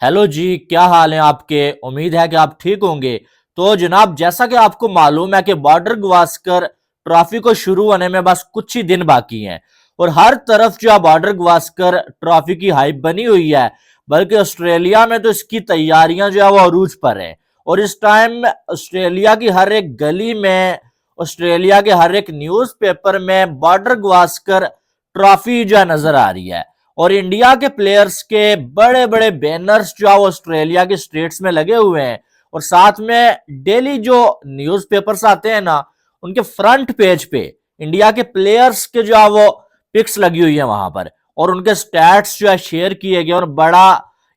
Hello जी, क्या हाल है आपके। उम्मीद है कि आप ठीक होंगे। तो जनाब, जैसा कि आपको मालूम है कि बॉर्डर गवास्कर ट्रॉफी को शुरू होने में बस कुछ ही दिन बाकी हैं और हर तरफ जो है बॉर्डर गवास्कर ट्रॉफी की हाइप बनी हुई है। बल्कि ऑस्ट्रेलिया में तो इसकी तैयारियां जो है वो अरूज पर है और इस टाइम ऑस्ट्रेलिया की हर एक गली में, ऑस्ट्रेलिया के हर एक न्यूज़पेपर में बॉर्डर गवास्कर ट्रॉफी जो है नजर आ रही है। और इंडिया के प्लेयर्स के बड़े बड़े बैनर्स जो है वो ऑस्ट्रेलिया के स्टेट्स में लगे हुए हैं और साथ में डेली जो न्यूज़पेपर्स आते हैं ना, उनके फ्रंट पेज पे इंडिया के प्लेयर्स के जो है वो पिक्स लगी हुई है वहां पर और उनके स्टैट्स जो है शेयर किए गए और बड़ा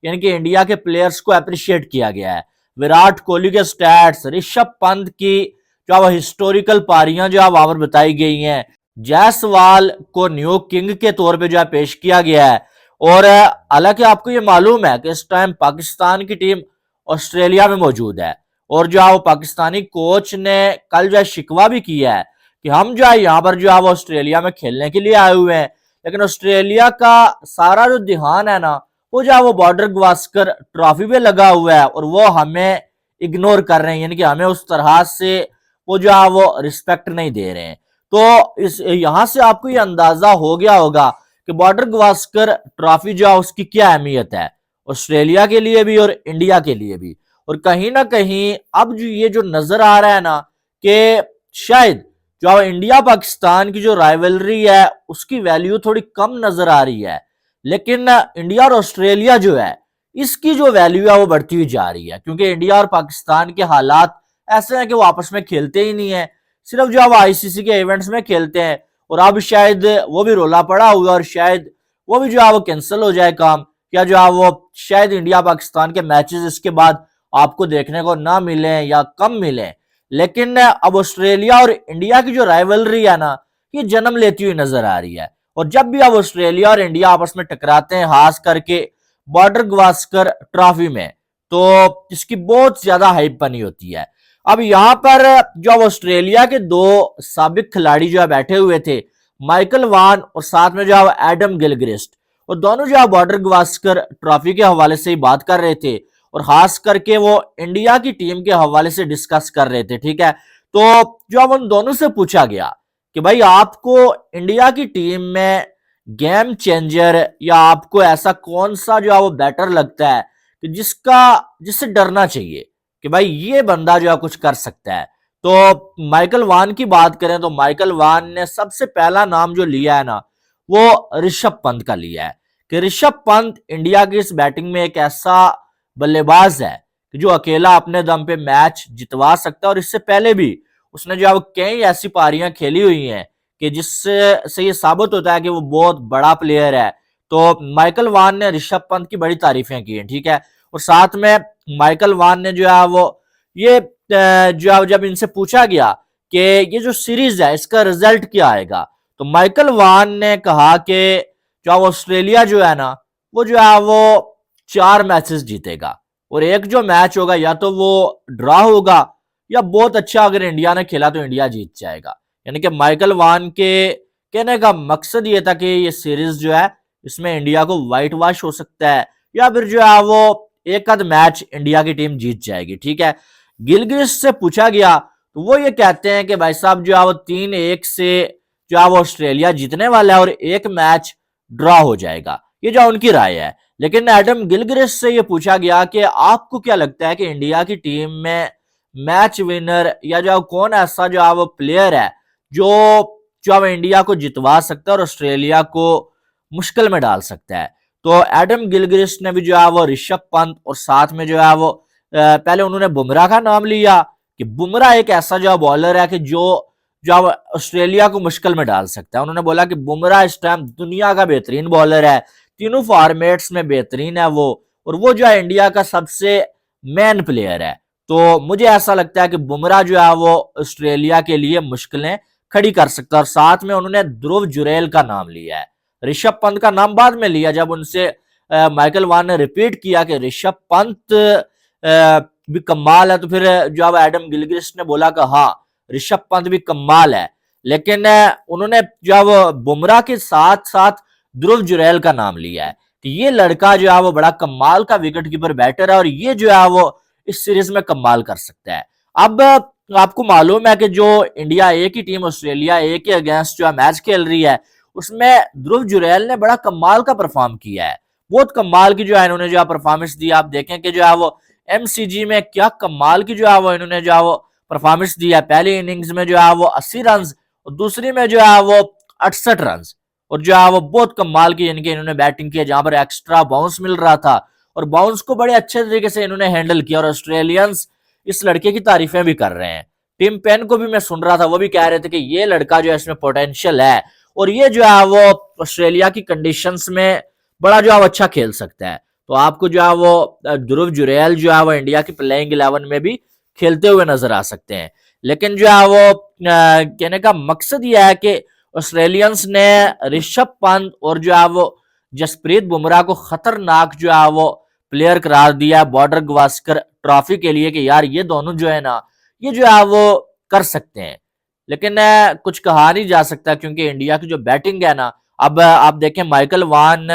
यानी कि इंडिया के प्लेयर्स को अप्रिशिएट किया गया है। विराट कोहली के स्टैट्स, ऋषभ पंत की जो है हिस्टोरिकल पारियां जो है वहां पर बताई गई हैं, जायसवाल को न्यू किंग के तौर पे जो है पेश किया गया है। और हालांकि आपको ये मालूम है कि इस टाइम पाकिस्तान की टीम ऑस्ट्रेलिया में मौजूद है और जो है वो पाकिस्तानी कोच ने कल जो है शिकवा भी किया है कि हम जो है यहाँ पर जो है वो ऑस्ट्रेलिया में खेलने के लिए आए हुए हैं, लेकिन ऑस्ट्रेलिया का सारा जो ध्यान है ना, वो जो है वो बॉर्डर गवास्कर ट्रॉफी पे लगा हुआ है और वो हमें इग्नोर कर रहे हैं, यानी कि हमें उस तरह से वो जो है वो रिस्पेक्ट नहीं दे रहे हैं। तो इस यहां से आपको ये अंदाजा हो गया होगा कि बॉर्डर गवास्कर ट्रॉफी जो है उसकी क्या अहमियत है ऑस्ट्रेलिया के लिए भी और इंडिया के लिए भी। और कहीं ना कहीं अब जो ये जो नजर आ रहा है ना कि शायद जो इंडिया पाकिस्तान की जो राइवलरी है उसकी वैल्यू थोड़ी कम नजर आ रही है, लेकिन इंडिया और ऑस्ट्रेलिया जो है इसकी जो वैल्यू है वो बढ़ती हुई जा रही है, क्योंकि इंडिया और पाकिस्तान के हालात ऐसे हैं कि वो आपस में खेलते ही नहीं है, सिर्फ जो अब आईसीसी के इवेंट्स में खेलते हैं। और अब शायद वो भी रोला पड़ा हुआ और शायद वो भी जो है वो कैंसिल हो जाए काम, या जो है वो शायद इंडिया पाकिस्तान के मैचेस इसके बाद आपको देखने को ना मिले या कम मिले। लेकिन अब ऑस्ट्रेलिया और इंडिया की जो राइवलरी है ना, ये जन्म लेती हुई नजर आ रही है। और जब भी अब ऑस्ट्रेलिया और इंडिया आपस में टकराते हैं, खास करके बॉर्डर गवास्कर ट्रॉफी में, तो इसकी बहुत ज्यादा हाइप बनी होती है। अब यहां पर जो ऑस्ट्रेलिया के दो साबिक खिलाड़ी जो है बैठे हुए थे, माइकल वान और साथ में जो है एडम गिलक्रिस्ट, और दोनों जो है बॉर्डर गवास्कर ट्रॉफी के हवाले से ही बात कर रहे थे और खास करके वो इंडिया की टीम के हवाले से डिस्कस कर रहे थे। ठीक है, तो जो अब उन दोनों से पूछा गया कि भाई आपको इंडिया की टीम में गेम चेंजर या आपको ऐसा कौन सा जो है वो बेटर लगता है कि जिससे डरना चाहिए कि भाई ये बंदा जो है कुछ कर सकता है। तो माइकल वान की बात करें तो माइकल वान ने सबसे पहला नाम जो लिया है ना, वो ऋषभ पंत का लिया है कि ऋषभ पंत इंडिया की इस बैटिंग में एक ऐसा बल्लेबाज है कि जो अकेला अपने दम पे मैच जितवा सकता है। और इससे पहले भी उसने जो है कई ऐसी पारियां खेली हुई हैं कि जिससे से ये साबित होता है कि वो बहुत बड़ा प्लेयर है। तो माइकल वान ने ऋषभ पंत की बड़ी तारीफें की हैं। ठीक है, और साथ में माइकल वान ने जो है वो ये जो है जब इनसे पूछा गया कि ये जो सीरीज है इसका रिजल्ट क्या आएगा, तो माइकल वान ने कहा कि जो ऑस्ट्रेलिया जो है ना, वो जो है वो 4 मैचेस जीतेगा और एक जो मैच होगा या तो वो ड्रॉ होगा या बहुत अच्छा अगर इंडिया ने खेला तो इंडिया जीत जाएगा। यानी कि माइकल वान के कहने का मकसद ये था कि ये सीरीज जो है इसमें इंडिया को व्हाइट वॉश हो सकता है या फिर जो है वो एक आध मैच इंडिया की टीम जीत जाएगी। ठीक है, गिलक्रिस्ट से पूछा गया तो वो ये कहते हैं कि भाई साहब जो है वो 3-1 से जो है वो ऑस्ट्रेलिया जीतने वाला है और एक मैच ड्रॉ हो जाएगा, ये जो उनकी राय है। लेकिन एडम गिलक्रिस्ट से ये पूछा गया कि आपको क्या लगता है कि इंडिया की टीम में मैच विनर या जो कौन ऐसा जो है वो प्लेयर है जो जो इंडिया को जितवा सकता है और ऑस्ट्रेलिया को मुश्किल में डाल सकता है। तो एडम गिलक्रिस्ट ने भी जो है वो ऋषभ पंत और साथ में जो है वो पहले उन्होंने बुमराह का नाम लिया कि बुमराह एक ऐसा जो बॉलर है कि जो जो ऑस्ट्रेलिया को मुश्किल में डाल सकता है। उन्होंने बोला कि बुमराह इस टाइम दुनिया का बेहतरीन बॉलर है, तीनों फॉर्मेट्स में बेहतरीन है वो, और वो जो है इंडिया का सबसे मेन प्लेयर है। तो मुझे ऐसा लगता है कि बुमराह जो है वो ऑस्ट्रेलिया के लिए मुश्किलें खड़ी कर सकता है। और साथ में उन्होंने ध्रुव जुरैल का नाम लिया है, ऋषभ पंत का नाम बाद में लिया जब उनसे माइकल वान ने रिपीट किया कि ऋषभ पंत भी कमाल है, तो फिर जो अब एडम गिलक्रिस्ट ने बोला कि हाँ ऋषभ पंत भी कमाल है। लेकिन उन्होंने जब बुमराह के साथ साथ ध्रुव जुरैल का नाम लिया है कि ये लड़का जो है वो बड़ा कमाल का विकेट कीपर बैटर है और ये जो है वो इस सीरीज में कमाल कर सकता है। अब आपको मालूम है कि जो इंडिया ए की टीम ऑस्ट्रेलिया ए के अगेंस्ट जो है मैच खेल रही है, उसमें ध्रुव जुरैल ने बड़ा कमाल का परफॉर्म किया है। बहुत कमाल की जो है इन्होंने जो है परफॉर्मेंस दी। आप देखें कि जो है वो एमसीजी में क्या कमाल की जो है वो इन्होंने जो है वो परफॉर्मेंस दी है। पहली इनिंग्स में जो है वो 80 रन और दूसरी में जो है वो 68 रन, और जो है वो बहुत कमाल की इनके इन्होंने बैटिंग की है, जहां पर एक्स्ट्रा बाउंस मिल रहा था और बाउंस को बड़े अच्छे तरीके से इन्होंने हैंडल किया। और ऑस्ट्रेलियंस इस लड़के की तारीफें भी कर रहे हैं। टिम पेन को भी मैं सुन रहा था, वो भी कह रहे थे कि ये लड़का जो है इसमें पोटेंशियल है और ये जो है वो ऑस्ट्रेलिया की कंडीशंस में बड़ा जो है वो अच्छा खेल सकता है। तो आपको जो है वो ध्रुव जुरैल जो है वो इंडिया की प्लेइंग 11 में भी खेलते हुए नजर आ सकते हैं। लेकिन जो है वो कहने का मकसद यह है कि ऑस्ट्रेलियंस ने ऋषभ पंत और जो है वो जसप्रीत बुमराह को खतरनाक जो है वो प्लेयर करार दिया है बॉर्डर गवास्कर ट्रॉफी के लिए कि यार ये दोनों जो है ना, ये जो है वो कर सकते हैं। लेकिन कुछ कहा नहीं जा सकता क्योंकि इंडिया की जो बैटिंग है ना, अब आप देखें माइकल वान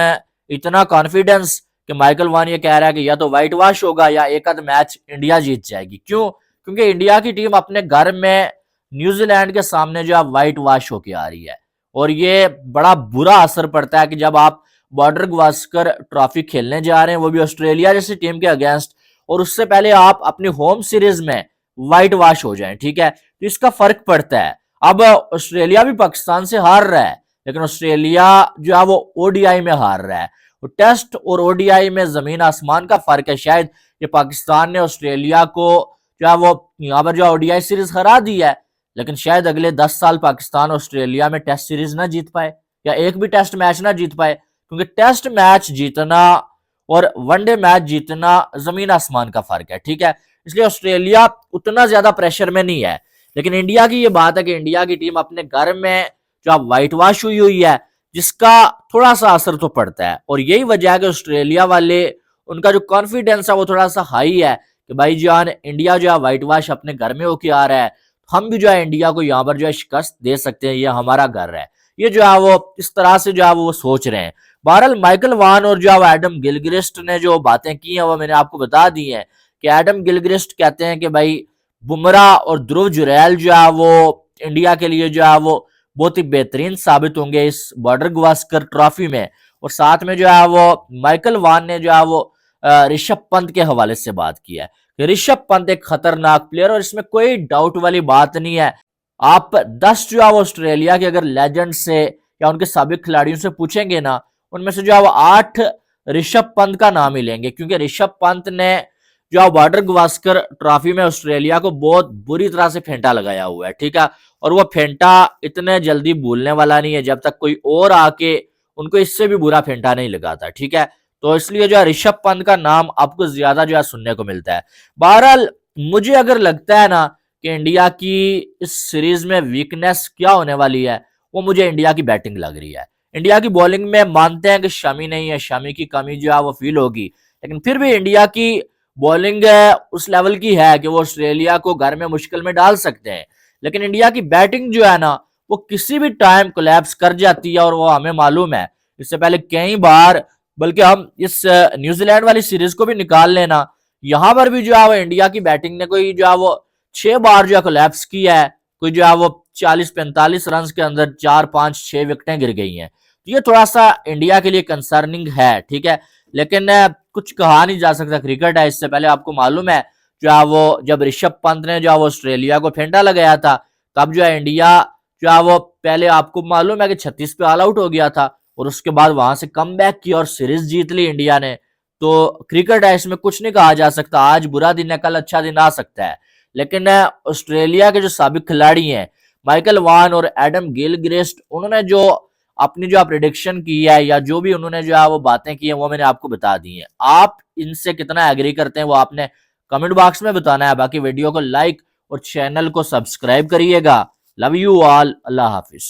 इतना कॉन्फिडेंस कि माइकल वान ये कह रहा है कि या तो व्हाइट वॉश होगा या एक आध मैच इंडिया जीत जाएगी। क्यों? क्योंकि इंडिया की टीम अपने घर में न्यूजीलैंड के सामने जो है व्हाइट वॉश होके आ रही है और ये बड़ा बुरा असर पड़ता है कि जब आप बॉर्डर गवास्कर ट्रॉफी खेलने जा रहे हैं, वो भी ऑस्ट्रेलिया जैसी टीम के अगेंस्ट, और उससे पहले आप अपनी होम सीरीज में व्हाइट वॉश हो जाएं, ठीक है, तो इसका फर्क पड़ता है। अब ऑस्ट्रेलिया भी पाकिस्तान से हार रहा है, लेकिन ऑस्ट्रेलिया जो है वो ओडीआई में हार रहा है। टेस्ट और ओडीआई में जमीन आसमान का फर्क है। शायद ये पाकिस्तान ने ऑस्ट्रेलिया को जो है वो यहाँ पर जो ओडीआई सीरीज हरा दी है, लेकिन शायद अगले 10 साल पाकिस्तान ऑस्ट्रेलिया में टेस्ट सीरीज ना जीत पाए या एक भी टेस्ट मैच ना जीत पाए, क्योंकि टेस्ट मैच जीतना और वनडे मैच जीतना जमीन आसमान का फर्क है, ठीक है। इसलिए ऑस्ट्रेलिया उतना ज्यादा प्रेशर में नहीं है। लेकिन इंडिया की ये बात है कि इंडिया की टीम अपने घर में जो अब व्हाइट वॉश हुई हुई है, जिसका थोड़ा सा असर तो पड़ता है। और यही वजह है कि ऑस्ट्रेलिया वाले, उनका जो कॉन्फिडेंस है वो थोड़ा सा हाई है कि भाई जान इंडिया जो है व्हाइट वॉश अपने घर में होके आ रहा है, हम भी जो है इंडिया को यहाँ पर जो है शिकस्त दे सकते हैं, ये हमारा घर है। ये जो है वो इस तरह से जो है वो सोच रहे हैं। बहरहाल माइकल वान और जो है एडम गिलक्रिस्ट ने जो बातें की हैं वो मैंने आपको बता दी हैं कि एडम गिलक्रिस्ट कहते हैं कि भाई बुमराह और ध्रुव जुरैल जो है वो इंडिया के लिए जो है वो बहुत ही बेहतरीन साबित होंगे इस बॉर्डर गवास्कर ट्रॉफी में। और साथ में जो है वो माइकल वान ने जो है वो ऋषभ पंत के हवाले से बात की है कि ऋषभ पंत एक खतरनाक प्लेयर और इसमें कोई डाउट वाली बात नहीं है। आप 10 जो है वो ऑस्ट्रेलिया के अगर लेजेंड से या उनके साबिक खिलाड़ियों से पूछेंगे ना, उनमें से जो है वो 8 ऋषभ पंत का नाम ही लेंगे, क्योंकि ऋषभ पंत ने जो है बॉर्डर गवास्कर ट्रॉफी में ऑस्ट्रेलिया को बहुत बुरी तरह से फेंटा लगाया हुआ है, ठीक है। और वो फेंटा इतने जल्दी भूलने वाला नहीं है जब तक कोई और आके उनको इससे भी बुरा फेंटा नहीं लगाता, ठीक है। तो इसलिए जो है ऋषभ पंत का नाम आपको ज्यादा जो है सुनने को मिलता है। बहरहाल मुझे अगर लगता है ना कि इंडिया की इस सीरीज में वीकनेस क्या होने वाली है, वो मुझे इंडिया की बैटिंग लग रही है। इंडिया की बॉलिंग में मानते हैं कि शमी नहीं है, शमी की कमी जो है वो फील होगी, लेकिन फिर भी इंडिया की बॉलिंग उस लेवल की है कि वो ऑस्ट्रेलिया को घर में मुश्किल में डाल सकते हैं। लेकिन इंडिया की बैटिंग जो है ना, वो किसी भी टाइम कोलैप्स कर जाती है और वो हमें मालूम है। इससे पहले कई बार, बल्कि हम इस न्यूजीलैंड वाली सीरीज को भी निकाल लेना, यहां पर भी जो है वो इंडिया की बैटिंग ने कोई जो है वो 6 बार जो है कोलैप्स किया है। कोई जो है वो 40-45 रन के अंदर 4-5-6 विकेटें गिर गई हैं। तो ये थोड़ा सा इंडिया के लिए कंसर्निंग है, ठीक है। लेकिन कुछ कहा नहीं जा सकता, क्रिकेट है। इससे पहले आपको मालूम है जो है वो जब ऋषभ पंत ने जो है वो ऑस्ट्रेलिया को फेंटा लगाया था, तब जो है इंडिया जो है वो पहले आपको मालूम है कि 36 पे ऑल आउट हो गया था और उसके बाद वहां से कम बैक किया और सीरीज जीत ली इंडिया ने। तो क्रिकेट है, इसमें कुछ नहीं कहा जा सकता। आज बुरा दिन है, कल अच्छा दिन आ सकता है। लेकिन ऑस्ट्रेलिया के जो साबिक खिलाड़ी हैं माइकल वान और एडम गिलक्रिस्ट, उन्होंने जो अपनी जो प्रेडिक्शन की है या जो भी उन्होंने जो है वो बातें की हैं, वो मैंने आपको बता दी हैं। आप इनसे कितना एग्री करते हैं वो आपने कमेंट बॉक्स में बताना है। बाकी वीडियो को लाइक और चैनल को सब्सक्राइब करिएगा। Love you all, Allah Hafiz.